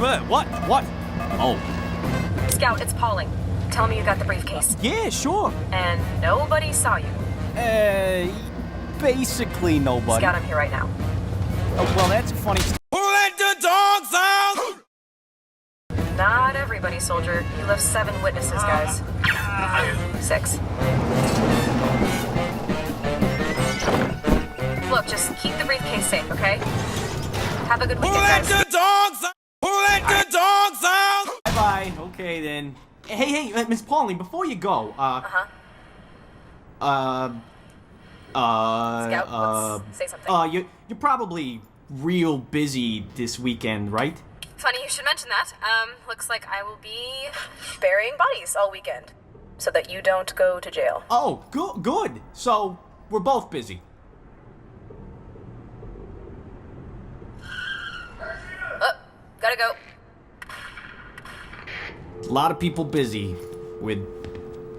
What? What? Oh. Scout, it's Pauling. Tell me you got the briefcase. Yeah, sure. And nobody saw you. Basically nobody. Scout, I'm here right now. Oh, well, that's a funny... Who let the dogs out? Not everybody, soldier. You left 7 witnesses, guys. 6. Look, just keep the briefcase safe, okay? Have a good weekend, guys. Who let the dogs out? Who let the dogs out? Bye-bye. Okay, then. Hey, Miss Pauling, before you go, Scout, let's say something. You're probably real busy this weekend, right? Funny you should mention that. Looks like I will be burying bodies all weekend. So that you don't go to jail. Oh, good. So, we're both busy. Oh, gotta go. A lot of people busy with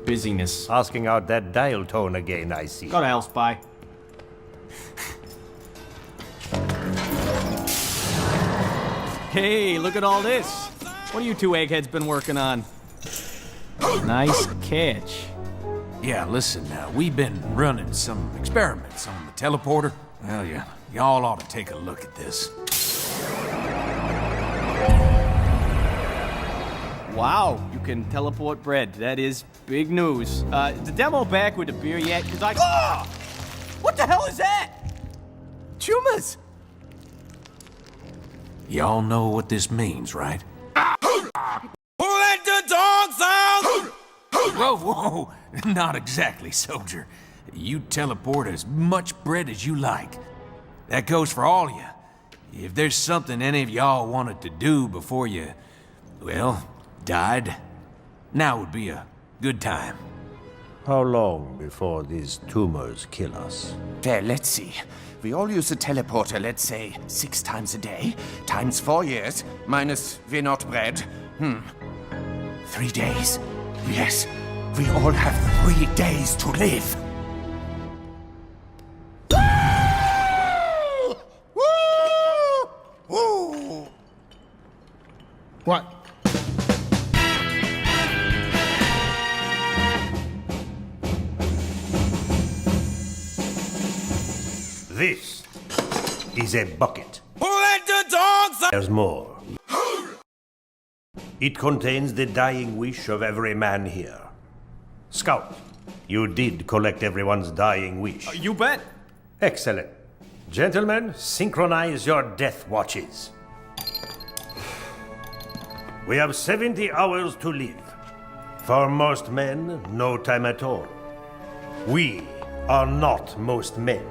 busyness. Asking out that dial tone again, I see. Go to hell, Spy. Hey, look at all this. What are you two eggheads been working on? Nice catch. Yeah, listen now, we've been running some experiments on the teleporter. Well, y'all ought to take a look at this. Wow, you can teleport bread. That is big news. Is the demo back with the beer yet? Cause I... Ah! What the hell is that? Tumors! Y'all know what this means, right? Who let the dogs out? Whoa, not exactly, soldier. You teleport as much bread as you like. That goes for all of you. If there's something any of y'all wanted to do before you, well, died, now would be a good time. How long before these tumors kill us? Well, let's see. We all use the teleporter, let's say, 6 times a day, times 4 years, minus we're not bread. 3 days. Yes, we all have 3 days to live. What? This is a bucket. Who let the dogs out? There's more. It contains the dying wish of every man here. Scout, you did collect everyone's dying wish. You bet. Excellent. Gentlemen, synchronize your death watches. We have 70 hours to live. For most men, no time at all. We are not most men.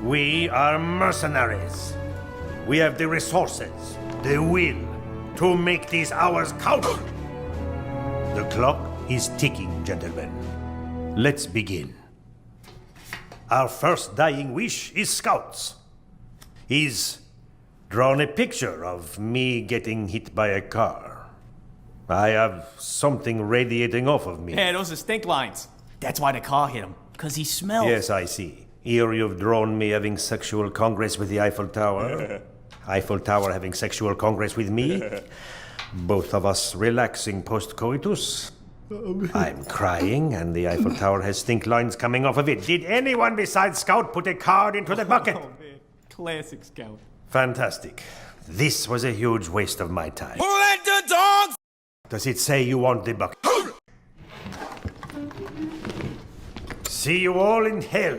We are mercenaries. We have the resources, the will, to make these hours count. The clock is ticking, gentlemen. Let's begin. Our first dying wish is Scout's. He's drawn a picture of me getting hit by a car. I have something radiating off of me. Yeah, those are stink lines. That's why the car hit him. Because he smells. Yes, I see. Here you've drawn me having sexual congress with the Eiffel Tower. Eiffel Tower having sexual congress with me. Both of us relaxing post-coitus. I'm crying, and the Eiffel Tower has stink lines coming off of it. Did anyone besides Scout put a card into the bucket? Oh, man. Classic Scout. Fantastic. This was a huge waste of my time. Who let the dogs? Does it say you want the bucket? See you all in hell.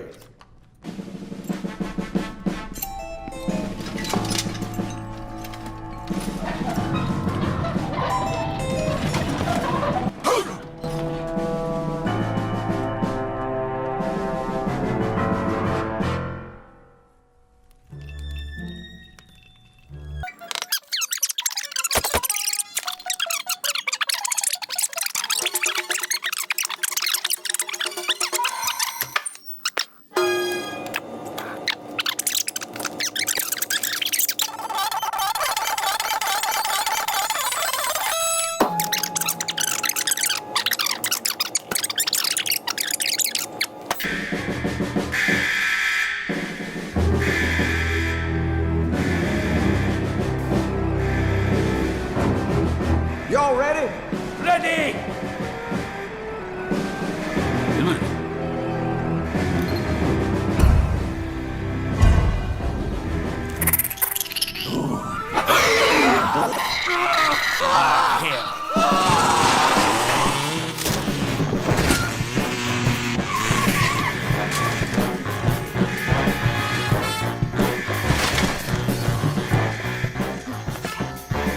Ready!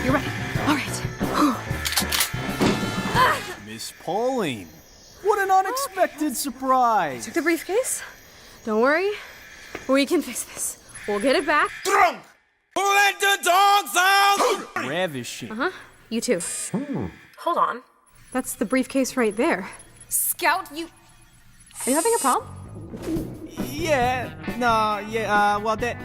You're ready. All right. Miss Pauline, what an unexpected surprise. Took the briefcase. Don't worry. We can fix this. We'll get it back. Drunk! Who let the dogs out? Ravishing. You too. Hold on. That's the briefcase right there. Scout, you... Are you having a problem? Yeah, well, the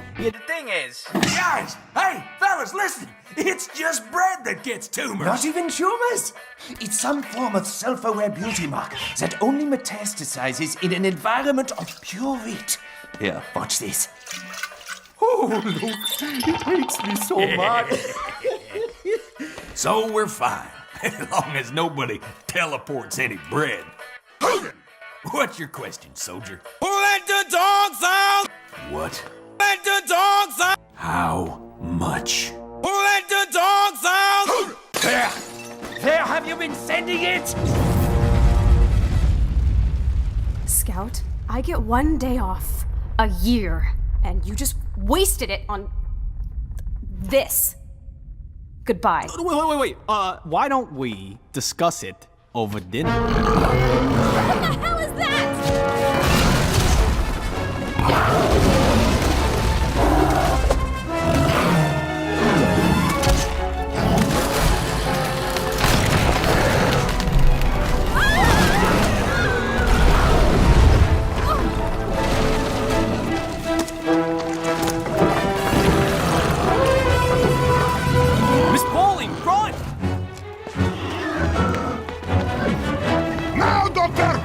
thing is... Guys! Hey, fellas, listen! It's just bread that gets tumors! Not even tumors. It's some form of self-aware beauty mark that only metastasizes in an environment of pure heat. Here, watch this. Oh, look, it hates me so much. So we're fine, as long as nobody teleports any bread. What's your question, soldier? Who let the dogs out? What? Let the dogs out! How much? Who let the dogs out? Where have you been sending it? Scout, I get 1 day off a year, and you just wasted it on this. Goodbye. Wait. Why don't we discuss it over dinner? What the hell is that? Miss Pauling, run! Now, Doctor!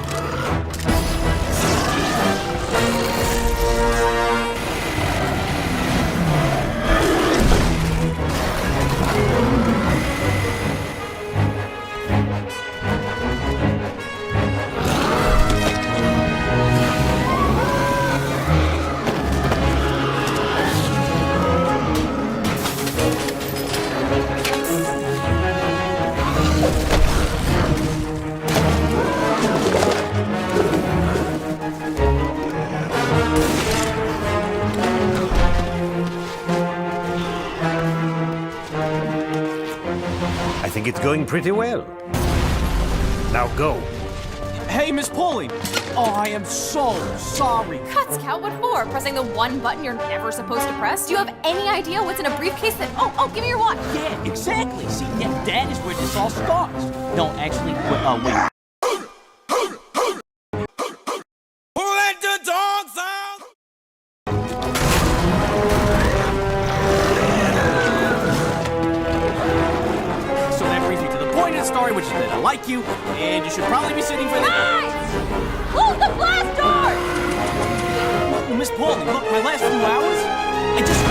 I think it's going pretty well. Now go. Hey, Miss Pauling! Oh, I am so sorry. Cut, Scout, what for? Pressing the one button you're never supposed to press? Do you have any idea what's in a briefcase that... Oh, give me your watch. Yeah, exactly. See, that is where this all starts. No, actually, wait. Who let the dogs out? So that brings me to the point of the story, which is that I like you, and you should probably be sitting for the... Guys! Close the blast door! Well, Miss Pauling, look, my last few hours, I just...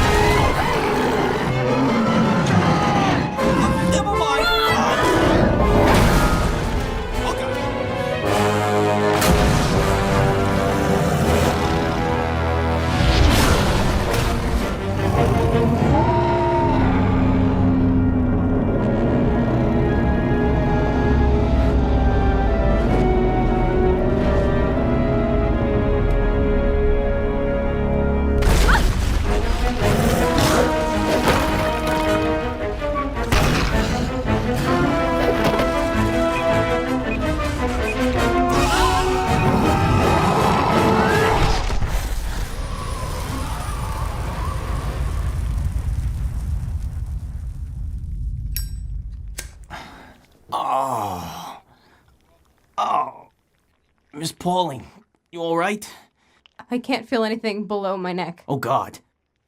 Never mind. Okay. Miss Pauling, you all right? I can't feel anything below my neck. Oh, God.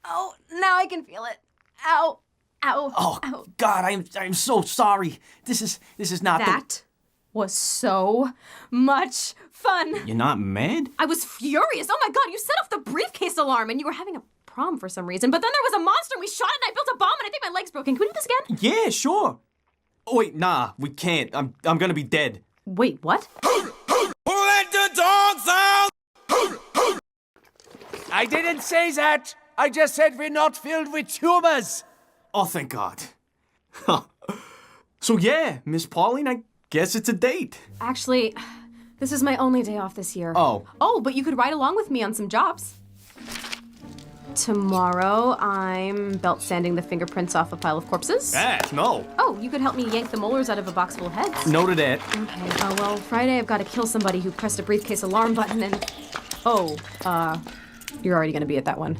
Oh, now I can feel it. Ow. Ow. Oh, Ow. God, I'm so sorry. This is not That was so much fun. You're not mad? I was furious. Oh my God, you set off the briefcase alarm and you were having a prom for some reason. But then there was a monster and we shot it and I built a bomb and I think my leg's broken. Can we do this again? Yeah, sure. Oh, wait, nah, we can't. I'm gonna be dead. Wait, what? Who let the dogs out? I didn't say that. I just said we're not filled with tumors. Oh, thank God. So yeah, Miss Pauline, I guess it's a date. Actually, this is my only day off this year. Oh. Oh, but you could ride along with me on some jobs. Tomorrow, I'm belt sanding the fingerprints off a pile of corpses. No. Oh, you could help me yank the molars out of a box full of heads. No to that. Okay, well, Friday I've got to kill somebody who pressed a briefcase alarm button and... Oh, you're already gonna be at that one.